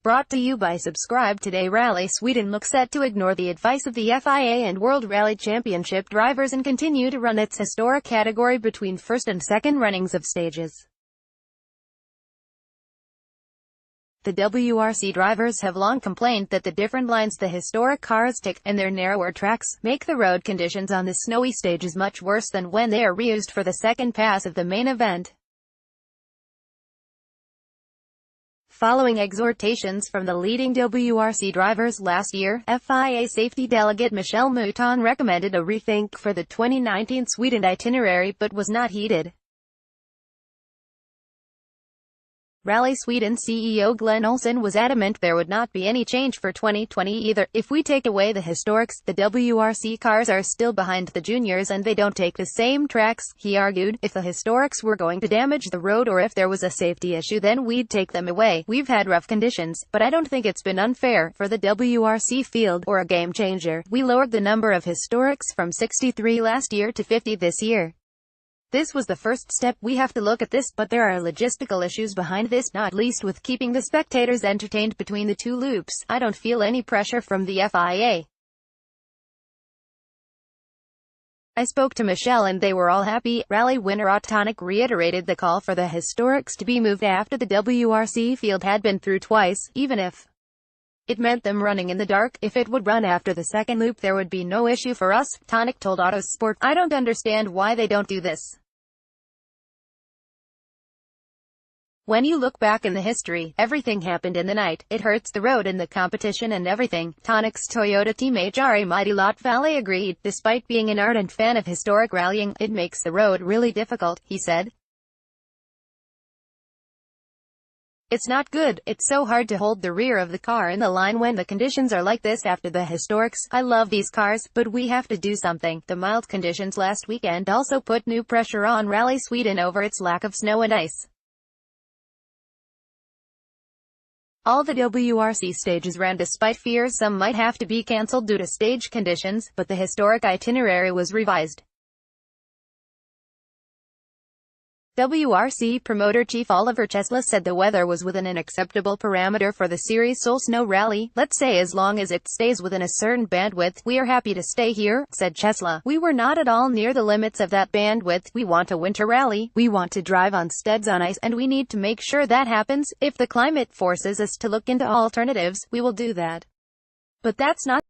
Brought to you by Subscribe Today. Rally Sweden looks set to ignore the advice of the FIA and World Rally Championship drivers and continue to run its historic category between first and second runnings of stages. The WRC drivers have long complained that the different lines the historic cars take, and their narrower tracks, make the road conditions on the snowy stages much worse than when they are reused for the second pass of the main event. Following exhortations from the leading WRC drivers last year, FIA safety delegate Michel Mouton recommended a rethink for the 2019 Sweden itinerary but was not heeded. Rally Sweden CEO Glenn Olsen was adamant there would not be any change for 2020 either. If we take away the historics, the WRC cars are still behind the juniors and they don't take the same tracks, he argued. If the historics were going to damage the road or if there was a safety issue, then we'd take them away. We've had rough conditions, but I don't think it's been unfair for the WRC field, or a game changer. We lowered the number of historics from 63 last year to 50 this year. This was the first step. We have to look at this, but there are logistical issues behind this, not least with keeping the spectators entertained between the two loops. I don't feel any pressure from the FIA. I spoke to Michel and they were all happy. Rally winner Autonic reiterated the call for the historics to be moved after the WRC field had been through twice, even if it meant them running in the dark. If it would run after the second loop, there would be no issue for us, Autonic told Autosport. I don't understand why they don't do this. When you look back in the history, everything happened in the night. It hurts the road and the competition and everything. Autonic's Toyota teammate Jari Latvalle agreed. Despite being an ardent fan of historic rallying, it makes the road really difficult, he said. It's not good. It's so hard to hold the rear of the car in the line when the conditions are like this after the historics. I love these cars, but we have to do something. The mild conditions last weekend also put new pressure on Rally Sweden over its lack of snow and ice. All the WRC stages ran despite fears some might have to be cancelled due to stage conditions, but the historic itinerary was revised. WRC promoter chief Oliver Chesla said the weather was within an acceptable parameter for the series' sole snow rally. Let's say as long as it stays within a certain bandwidth, we are happy to stay here, said Chesla. We were not at all near the limits of that bandwidth. We want a winter rally. We want to drive on studs on ice, and we need to make sure that happens. If the climate forces us to look into alternatives, we will do that. But that's not